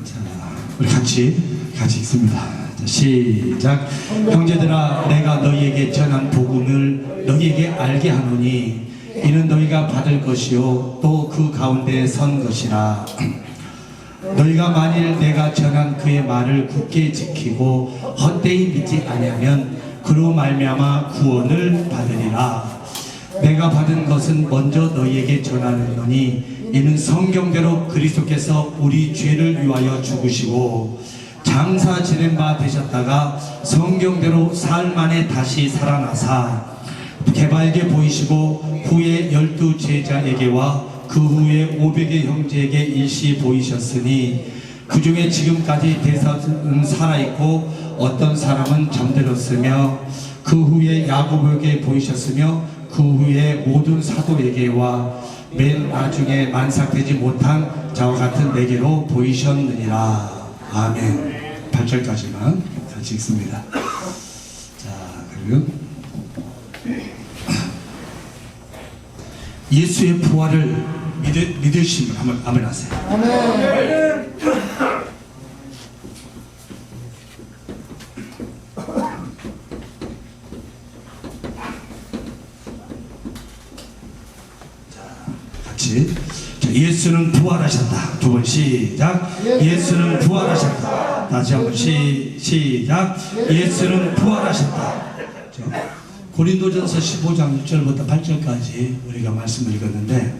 자, 우리 같이 읽습니다. 자, 시작. 형제들아, 내가 너희에게 전한 복음을 너희에게 알게 하노니 이는 너희가 받을 것이요 또 그 가운데 선 것이라. 너희가 만일 내가 전한 그의 말을 굳게 지키고 헛되이 믿지 아니하면 그로 말미암아 구원을 받으리라. 내가 받은 것은 먼저 너희에게 전하노니 이는 성경대로 그리스도께서 우리 죄를 위하여 죽으시고 장사 지낸 바 되셨다가 성경대로 사흘 만에 다시 살아나사 개발게 보이시고 후에 12 제자에게와 그 후에 500의 형제에게 일시 보이셨으니 그 중에 지금까지 대사는 살아있고 어떤 사람은 잠들었으며 그 후에 야고보에게 보이셨으며 그 후에 모든 사도에게와 맨 나중에 만삭되지 못한 자와 같은 내게로 보이셨느니라. 아멘. 8절까지만 같이 읽습니다. 자, 그리고 예수의 부활을 믿으시면 한번 아멘 하세요. 아멘. 같이. 자, 예수는 부활하셨다. 두 번 시작. 예수는 부활하셨다. 다시 한번 시작. 예수는 부활하셨다. 자, 고린도전서 15장 6절부터 8절까지 우리가 말씀을 읽었는데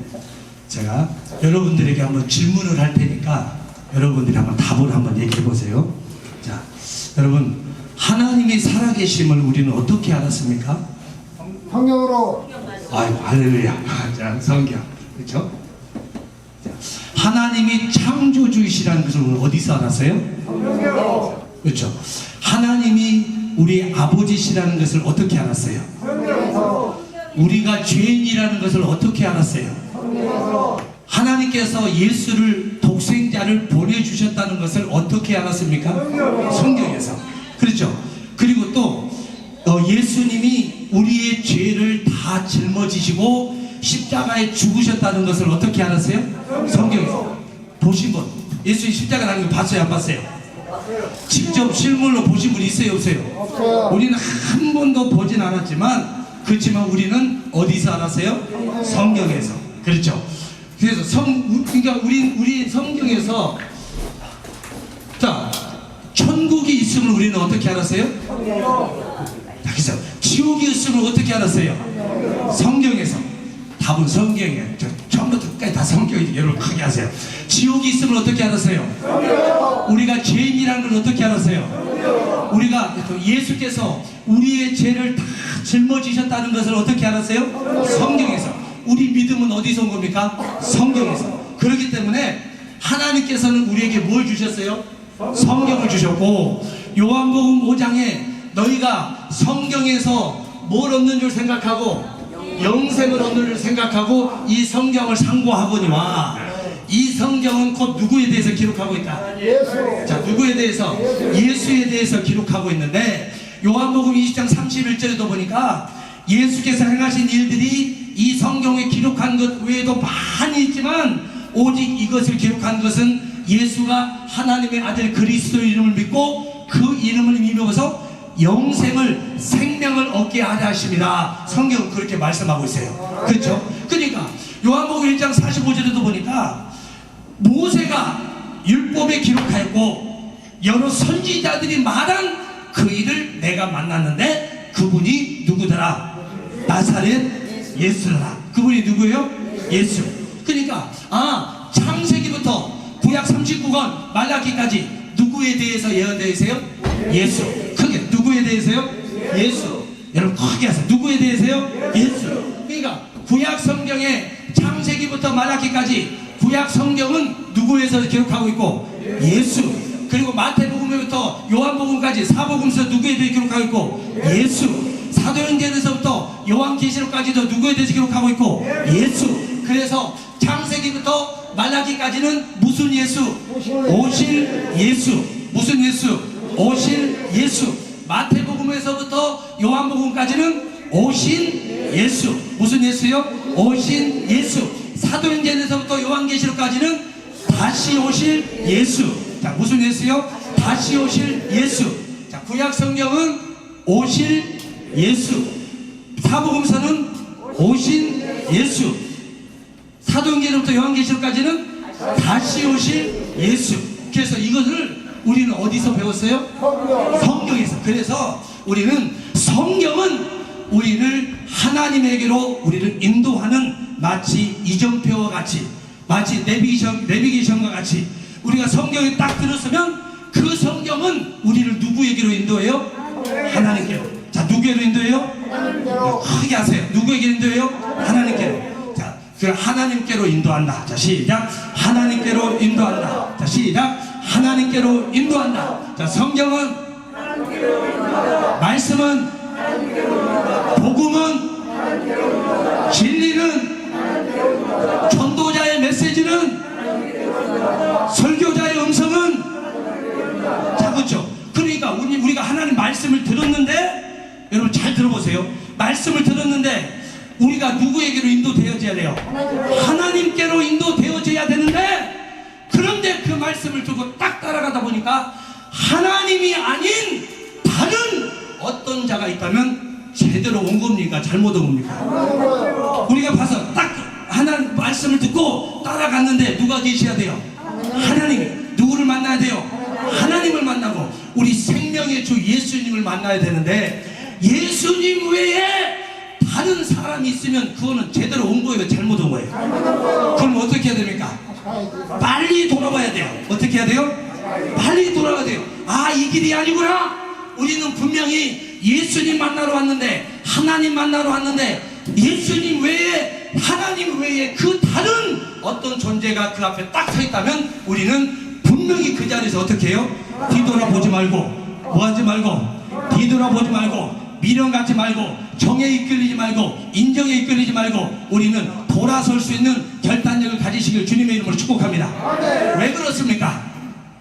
제가 여러분들에게 한번 질문을 할 테니까 여러분들이 한번 답을 한번 얘기해 보세요. 자, 여러분, 하나님이 살아계심을 우리는 어떻게 알았습니까? 성경으로. 아이고, 할렐루야. 자, 성경. 그렇죠? 자, 하나님이 창조주이시라는 것을 우리는 어디서 알았어요? 성경으로. 그렇죠? 하나님이 우리 아버지시라는 것을 어떻게 알았어요? 성경에서. 우리가 죄인이라는 것을 어떻게 알았어요? 성경에서. 하나님께서 예수를 독생자를 보내주셨다는 것을 어떻게 알았습니까? 성경에서. 그렇죠? 그리고 또 예수님이 우리의 죄를 다 짊어지시고 십자가에 죽으셨다는 것을 어떻게 알았어요? 성경에서. 보신 분, 예수님 십자가 나는 거 봤어요? 안 봤어요? 직접 실물로 보신 분 있어요? 없어요? 없어요. 우리는 한 번도 보진 않았지만 그렇지만 우리는 어디서 알았어요? 성경에서. 그렇죠? 그래서 그러니까 우리 성경에서 자, 천국이 있음을 우리는 어떻게 알았어요? 그래서 지옥이 있음을 어떻게 알았어요? 성경에서. 답은 성경이에요. 처음부터 끝까지 다 성경이에요. 여러분 크게 하세요. 지옥이 있음을 어떻게 알았어요? 우리가 죄인이라는 걸 어떻게 알았어요? 우리가 예수께서 우리의 죄를 다 짊어지셨다는 것을 어떻게 알았어요? 성경에서. 우리 믿음은 어디서 온 겁니까? 성경에서. 그렇기 때문에 하나님께서는 우리에게 뭘 주셨어요? 성경을 주셨고, 요한복음 5장에 너희가 성경에서 뭘 얻는 줄 생각하고 영생을 얻는 줄 생각하고 이 성경을 상고하거니와, 이 성경은 곧 누구에 대해서 기록하고 있다? 예수. 자, 누구에 대해서? 예수에 대해서 기록하고 있는데, 요한복음 20장 31절에도 보니까 예수께서 행하신 일들이 이 성경에 기록한 것 외에도 많이 있지만 오직 이것을 기록한 것은 예수가 하나님의 아들 그리스도 이름을 믿고 그 이름을 믿어서 영생을, 생명을 얻게 하려 하십니다. 성경은 그렇게 말씀하고 있어요. 그렇죠? 그러니까 요한복음 1장 45절에도 보니까 모세가 율법에 기록하였고 여러 선지자들이 말한 그 일을 내가 만났는데 그분이 누구더라? 나사렛 예수라. 그분이 누구예요? 예수. 그러니까 창세기부터 구약 39권 말라기까지 누구에 대해서 예언되어 있어요? 예수. 크게 누구에 대해서요? 예수. 여러분 크게 하세요. 누구에 대해서요? 예수. 그러니까 구약 성경에 창세기부터 말라기까지 구약 성경은 누구에서 기록하고 있고? 예수. 그리고 마태복음부터 요한복음까지 사복음서 누구에 대해 기록하고 있고? 예수. 사도행전에서부터 요한계시록까지도 누구에 대해서 기록하고 있고? 예수. 그래서 창세기부터 말라기까지는 무슨 예수? 오실 예수. 무슨 예수? 오실 예수. 마태복음에서부터 요한복음까지는 오신 예수. 무슨 예수요? 오신 예수. 사도행전에서부터 요한계시록까지는 다시 오실 예수. 자, 무슨 예수요? 다시 오실 예수. 자, 구약 성경은 오실 예수, 사복음서는 오신 예수, 사도행전부터 요한계시록까지는 다시 오실 예수. 그래서 이것을 우리는 어디서 배웠어요? 성경에서. 그래서 우리는 성경은 우리를 하나님에게로 우리를 인도하는, 마치 이정표와 같이, 마치 내비게이션과 같이 우리가 성경에 딱 들었으면 그 성경은 우리를 누구에게로 인도해요? 하나님께로. 자, 누구에게로 인도해요? 크게 하세요. 누구에게 인도해요? 하나님께로. 자, 그 하나님께로 인도한다. 자, 시작. 하나님께로 인도한다. 자, 시작. 하나님께로 인도한다. 자, 성경은, 말씀은, 복음은, 진리는, 전도자의 메시지는, 설교자의 음성은, 자, 그렇죠. 그러니까 우리가 하나님 말씀을 들었는데, 여러분 잘 들어보세요. 말씀을 들었는데 우리가 누구에게로 인도되어져야 돼요? 하나님께로 인도되어져야 되는데, 그런데 그 말씀을 두고 딱 따라가다 보니까 하나님이 아닌 다른 어떤 자가 있다면 제대로 온 겁니까? 잘못 온 겁니까? 우리가 봐서 딱 하나님 말씀을 듣고 따라갔는데 누가 계셔야 돼요? 하나님이. 누구를 만나야 돼요? 하나님을 만나고 우리 생명의 주 예수님을 만나야 되는데, 예수님 외에 다른 사람이 있으면 그거는 제대로 온 거예요? 잘못 온 거예요? 그럼 어떻게 해야 됩니까? 빨리 돌아와야 돼요. 어떻게 해야 돼요? 빨리 돌아와야 돼요. 아, 이 길이 아니구나. 우리는 분명히 예수님 만나러 왔는데, 하나님 만나러 왔는데, 예수님 외에, 하나님 외에 그 다른 어떤 존재가 그 앞에 딱 서 있다면 우리는 분명히 그 자리에서 어떻게 해요? 뒤돌아보지 말고, 뭐 하지 말고, 뒤돌아보지 말고, 미련 갖지 말고, 정에 이끌리지 말고, 인정에 이끌리지 말고, 우리는 돌아설 수 있는 결단력을 가지시길 주님의 이름으로 축복합니다. 왜 그렇습니까?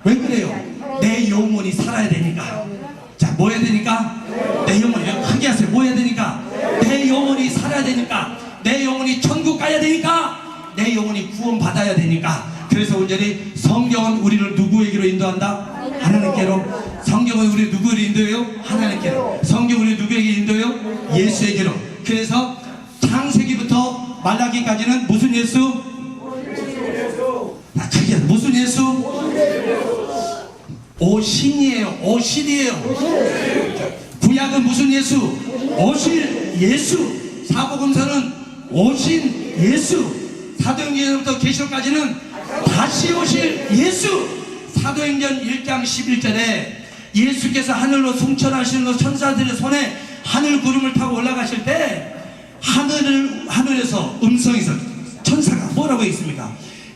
왜 그래요? 내 영혼이 살아야 되니까. 자, 뭐 해야 되니까? 내 영혼이, 크게 하세요. 뭐 해야 되니까? 내 영혼이 살아야 되니까. 내 영혼이 천국 가야 되니까. 내 영혼이 구원 받아야 되니까. 그래서 온전히 성경은 우리를 누구에게로 인도한다? 하나님께로. 성경은 우리 누구를 인도해요? 하나님께로. 성경은 우리 누구에게 인도해요? 예수에게로. 그래서 창세기부터 말라기까지는 무슨 예수? 크게 무슨 예수? 오신이에요. 오신이에요. 구약은 무슨 예수? 오실 예수. 사복음서는 오신 예수. 사도행전부터 계시록까지는 다시 오실 예수. 사도행전 1장 11절에 예수께서 하늘로 승천하시는 천사들의 손에 하늘 구름을 타고 올라가실 때 하늘에서 음성에서 천사가 뭐라고 했습니까?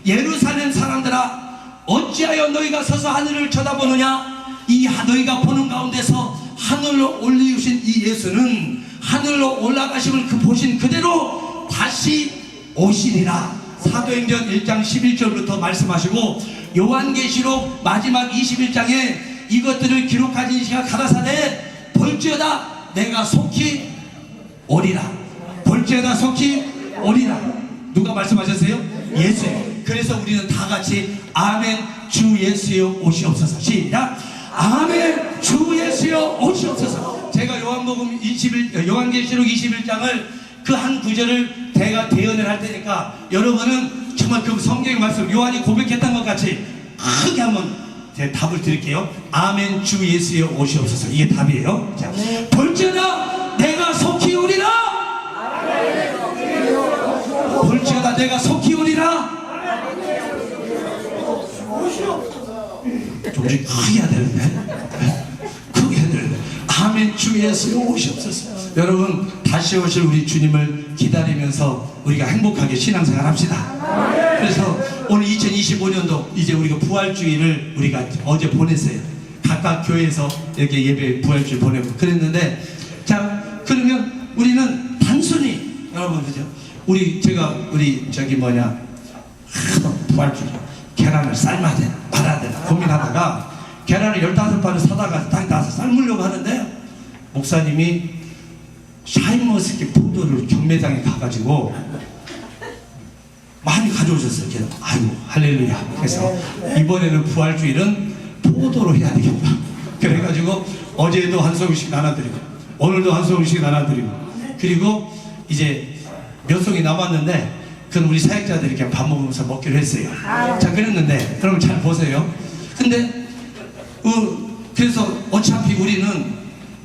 예루살렘 사람들아, 어찌하여 너희가 서서 하늘을 쳐다보느냐? 이 너희가 보는 가운데서 하늘로 올리우신 이 예수는 하늘로 올라가심을 보신 그대로 다시 오시리라. 사도행전 1장 11절부터 말씀하시고, 요한계시록 마지막 21장에 이것들을 기록하신 이가 가라사대 볼지어다 내가 속히 오리라. 볼지어다 속히 오리라. 누가 말씀하셨어요? 예수. 그래서 우리는 다 같이 아멘 주 예수여 오시옵소서. 시작. 아멘 주 예수여 오시옵소서. 제가 요한계시록 21장을 그 한 구절을 제가 대언을 할 테니까 여러분은 정말 그 성경의 말씀, 요한이 고백했던 것 같이 크게 한번 제 답을 드릴게요. 아멘 주 예수여 오시옵소서. 이게 답이에요. 자, 볼지어다 내가 속히 오리라. 볼지어다 내가 속히 오리라. 조금씩 크게 해야 되는데, 크게 해야 되는데, 아멘 주 예수여 오시옵소서. 여러분, 다시 오실 우리 주님을 기다리면서 우리가 행복하게 신앙생활 합시다. 그래서 오늘 2025년도 이제 우리가 부활주의를 우리가 어제 보냈어요. 각각 교회에서 이렇게 예배 부활주의 보내고 그랬는데, 자, 그러면 우리는 단순히 여러분, 그죠? 우리 부활주의 계란을 삶아야 되나 말아야 되나 고민하다가 계란을 15판을 사다가 딱 나서 삶으려고 하는데, 목사님이 샤인머스켓 포도를 경매장에 가가지고 많이 가져오셨어요. 그래서 아이고 할렐루야. 그래서 이번에는 부활주일은 포도로 해야 되겠다. 그래가지고 어제도 한 송이씩 나눠드리고 오늘도 한 송이씩 나눠드리고 그리고 이제 몇 송이 남았는데 그건 우리 사역자들이 그냥 밥 먹으면서 먹기로 했어요. 자, 그랬는데 그럼 잘 보세요. 근데 그래서 어차피 우리는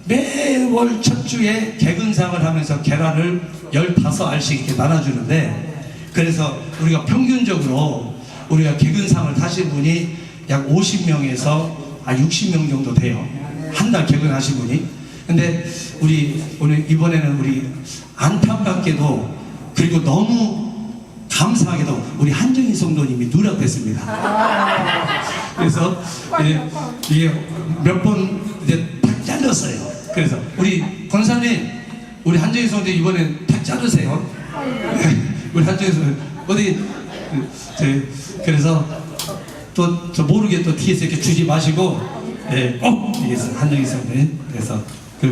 매월 첫 주에 개근상을 하면서 계란을 15알씩 이렇게 나눠주는데 그래서 우리가 평균적으로 우리가 개근상을 타신 분이 약 50명에서 60명 정도 돼요. 한 달 개근하신 분이. 근데 우리 오늘 이번에는 우리 안타깝게도 그리고 너무 감사하게도 우리 한정희 성도님이 누락됐습니다. 그래서 이게 몇 번 이제 탁 잘렸어요. 그래서 우리 권사님, 우리 한정희 성도님 이번엔 탁 자르세요. 우리 한정희 성도님 어디 그래서 또 저 모르게 또 뒤에서 이렇게 주지 마시고 꼭 한정희 성도님. 그래서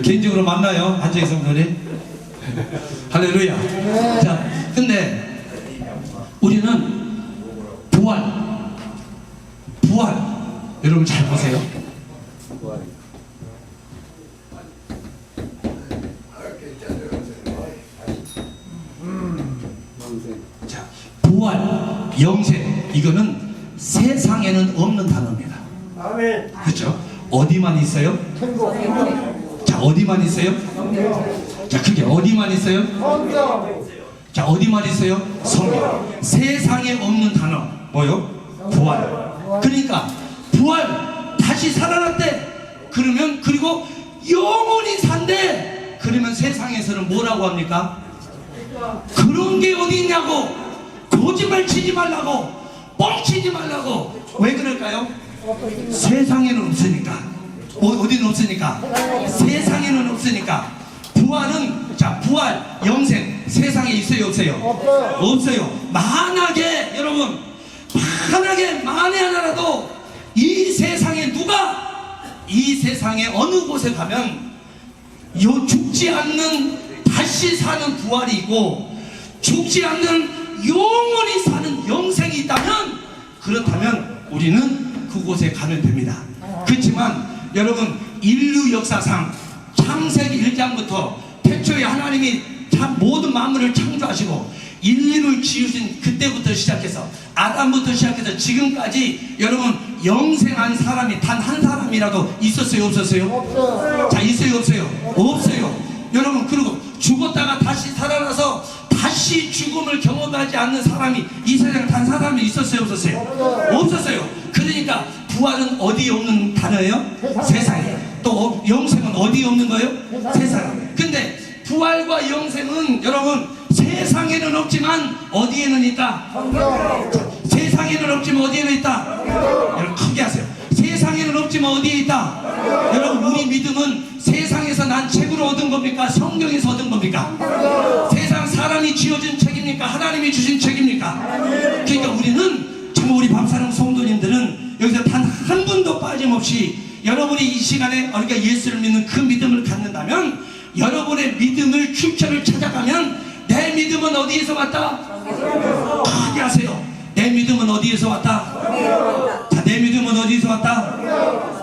개인적으로 만나요, 한정희 성도님. 할렐루야. 자, 근데 우리는 부활 여러분 잘 보세요. 자, 부활, 영생 이거는 세상에는 없는 단어입니다. 아멘. 그렇죠? 어디만 있어요? 자, 어디만 있어요? 자, 그게 어디만 있어요? 자, 어디만 있어요? 성경. 세상에 없는 단어 뭐요? 부활. 그러니까 부활, 다시 살아났대. 그러면 그리고 영원히 산대. 그러면 세상에서는 뭐라고 합니까? 그런 게 어디 있냐고. 거짓말 치지 말라고, 뻥치지 말라고. 왜 그럴까요? 세상에는 없으니까. 어디는 없으니까? 세상에는 없으니까. 부활은, 자, 부활, 영생 세상에 있어요, 없어요? 없어요. 만약에 여러분, 만에 하나라도 이 세상에 누가 이 세상에 어느 곳에 가면 죽지 않는 다시 사는 부활이 있고 죽지 않는 영원히 사는 영생이 있다면, 그렇다면 우리는 그곳에 가면 됩니다. 그렇지만 여러분, 인류 역사상 창세기 1장부터 태초에 하나님이 모든 만물을 창조하시고 인류를 지으신 그때부터 시작해서 아담부터 시작해서 지금까지 여러분 영생한 사람이 단 한 사람이라도 있었어요, 없었어요? 없어요. 자, 있어요, 없어요? 없어요. 여러분, 그리고 죽었다가 다시 살아나서 다시 죽음을 경험하지 않는 사람이 이 세상에 단 사람이 있었어요, 없었어요? 없었어요. 그러니까 부활은 어디에 없는 단어예요? 세상에. 또 영생은 어디에 없는 거예요? 세상에. 근데 부활과 영생은 여러분 세상에는 없지만 어디에는 있다? 세상에는 없지만 어디에는 있다? 여러분 크게 하세요. 세상에는 없지만 어디에 있다? 여러분, 우리 믿음은 세상에서 난 책으로 얻은 겁니까? 성경에서 얻은 겁니까? 세상 사람이 지어준 책입니까? 하나님이 주신 책입니까? 그러니까 우리는 정말 우리 밤사랑 성도님들은 여기서 단 한 분도 빠짐없이 여러분이 이 시간에 우리가 예수를 믿는 그 믿음을 갖는다면, 여러분의 믿음을 출처를 찾아가면 내 믿음은 어디에서 왔다? 크게 하세요. 내 믿음은 어디에서 왔다? 자, 내 믿음은 어디에서 왔다?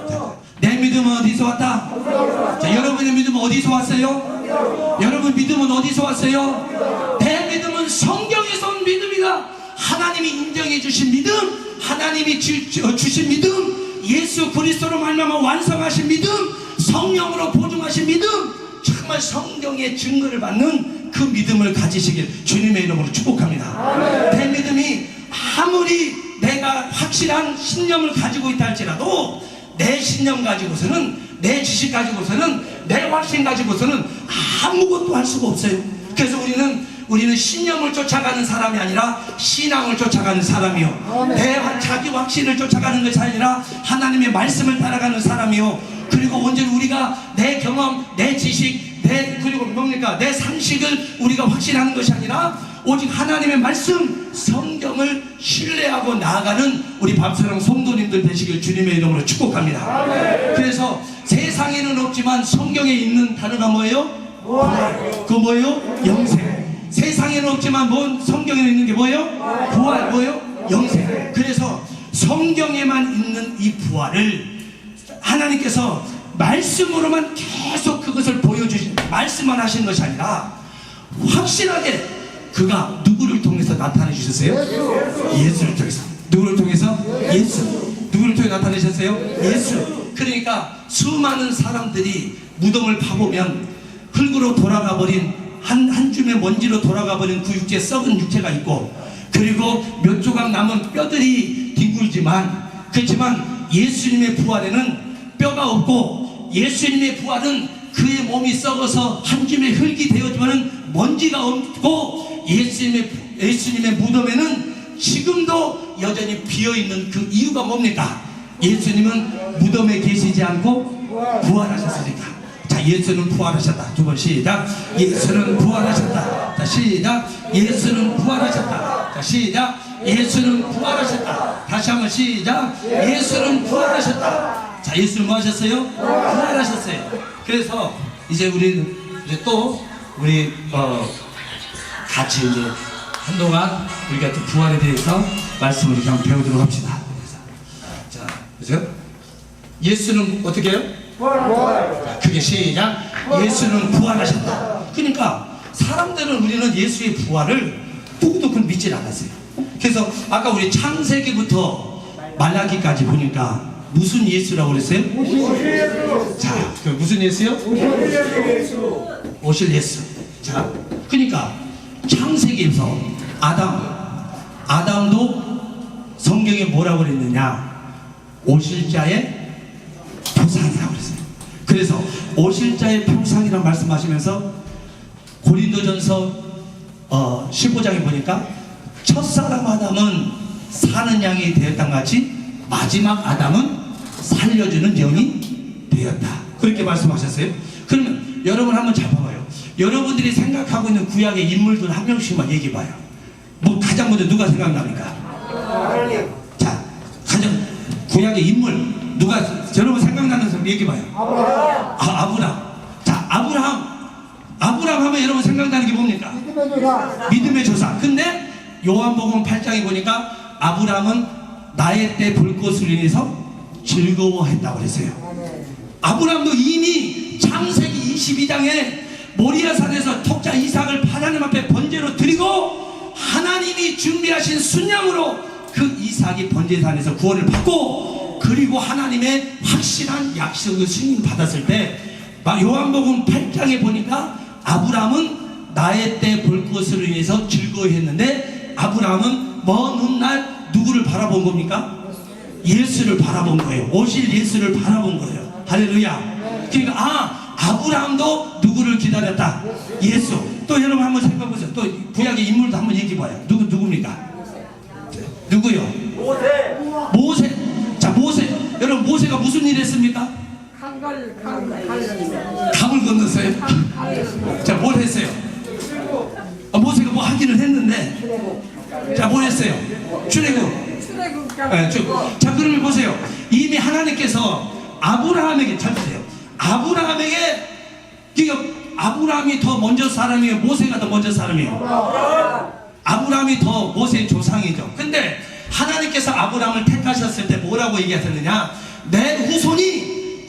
자, 내 믿음은 어디서 왔다? 자, 여러분의 믿음은 어디서 왔어요? 여러분 믿음은 어디서 왔어요? 내 믿음은 성경에서 온 믿음이다. 하나님이 인정해 주신 믿음, 하나님이 주신 믿음, 예수 그리스도로 말미암아 완성하신 믿음, 성령으로 보증하신 믿음, 정말 성경의 증거를 받는 그 믿음을 가지시길 주님의 이름으로 축복합니다. 내 믿음이 아무리 내가 확실한 신념을 가지고 있다 할지라도 내 신념 가지고서는, 내 지식 가지고서는, 내 확신 가지고서는 아무것도 할 수가 없어요. 그래서 우리는 신념을 쫓아가는 사람이 아니라 신앙을 쫓아가는 사람이요, 내 자기 확신을 쫓아가는 것이 아니라 하나님의 말씀을 따라가는 사람이요, 그리고 언제는 우리가 내 경험, 내 지식, 그리고 뭡니까? 내 상식을 우리가 확신하는 것이 아니라 오직 하나님의 말씀, 성경을 신뢰하고 나아가는 우리 밤사랑 성도님들 되시길 주님의 이름으로 축복합니다. 그래서 세상에는 없지만 성경에 있는 단어가 뭐예요? 그 뭐예요? 영생. 세상에는 없지만 성경에 있는 게 뭐예요? 부활. 뭐예요? 영생. 그래서 성경에만 있는 이 부활을 하나님께서 말씀으로만 계속 그것을 보여주신, 말씀만 하시는 것이 아니라 확실하게 그가 누구를 통해서 나타내 주셨어요? 예수를 통해서. 누구를 통해서? 예수. 누구를 통해 나타내셨어요? 예수. 그러니까 수많은 사람들이 무덤을 파보면 흙으로 돌아가 버린 한 줌의 먼지로 돌아가 버린 그 육체, 썩은 육체가 있고, 그리고 몇 조각 남은 뼈들이 뒹굴지만, 그렇지만 예수님의 부활에는 뼈가 없고, 예수님의 부활은 그의 몸이 썩어서 한 줌의 흙이 되었지만 먼지가 없고, 예수님의 무덤에는 지금도 여전히 비어있는 그 이유가 뭡니까? 예수님은 무덤에 계시지 않고 부활하셨으니까. 자, 예수는 부활하셨다. 두 번 시작. 예수는 부활하셨다. 자, 시작. 예수는 부활하셨다. 자, 시작. 예수는 부활하셨다. 다시 한번 시작. 예수는 부활하셨다. 자, 예수는 뭐 하셨어요? 부활하셨어요. 그래서 이제 우리는 이제 또 우리 같이 이제 한동안 우리가 또 부활에 대해서 말씀을 이렇게 한번 배우도록 합시다. 자, 그죠? 예수는 어떻게 해요? 자, 크게 시작. 예수는 부활하셨다. 그러니까 사람들은, 우리는 예수의 부활을 누구도 그걸 믿질 않았어요. 그래서 아까 우리 창세기부터 말라기까지 보니까 무슨 예수라고 그랬어요? 자, 그 무슨 예수요? 오실 예수. 자, 그러니까 창세기에서 아담도 성경에 뭐라고 그랬느냐? 오실 자의 표상이라고 그랬어요. 그래서 오실 자의 표상이라고 말씀하시면서 고린도전서 15장에 보니까 첫사람 아담은 사는 양이 되었던 같이 마지막 아담은 살려주는 영이 되었다. 그렇게 말씀하셨어요. 그러면 여러분 한번 잡아봐요. 여러분들이 생각하고 있는 구약의 인물들 한 명씩만 얘기해봐요. 뭐 가장 먼저 누가 생각납니까? 자, 가장 구약의 인물 누가 여러분 생각나는 사람 얘기해봐요. 아브라함. 자, 아브라함 하면 여러분 생각나는 게 뭡니까? 믿음의 조상. 근데 요한복음 8장에 보니까 아브라함은 나의 때 볼 것을 인해서 즐거워했다고 그랬어요. 아브라함도 이미 창세기 22장에 모리아산에서 독자 이삭을 하나님 앞에 번제로 드리고 하나님이 준비하신 순양으로 그 이삭이 번제산에서 구원을 받고, 그리고 하나님의 확실한 약속을 승인 받았을 때 요한복음 8장에 보니까 아브라함은 나의 때 볼 것을 위해서 즐거워했는데, 아브라함은 먼 훗날 누구를 바라본 겁니까? 예수를 바라본 거예요. 오실 예수를 바라본 거예요. 할렐루야. 그러니까 아브라함도 누구를 기다렸다? 예수. 또 여러분 한번 생각해보세요. 또 구약의 인물도 한번 얘기해봐요. 누굽니까? 누구요? 모세. 자, 모세. 여러분 모세가 무슨 일 했습니까? 강을 건넜어요. 자, 뭘 했어요? 모세가 뭐 하기는 했는데, 자, 뭘 했어요? 출애굽. 자, 그러면 보세요. 이미 하나님께서 아브라함에게, 잘 보세요. 아브라함에게, 아브라함이 더 먼저 사람이에요? 모세가 더 먼저 사람이에요? 아브라함이 더 모세의 조상이죠. 근데 하나님께서 아브라함을 택하셨을 때 뭐라고 얘기하셨느냐? 내 후손이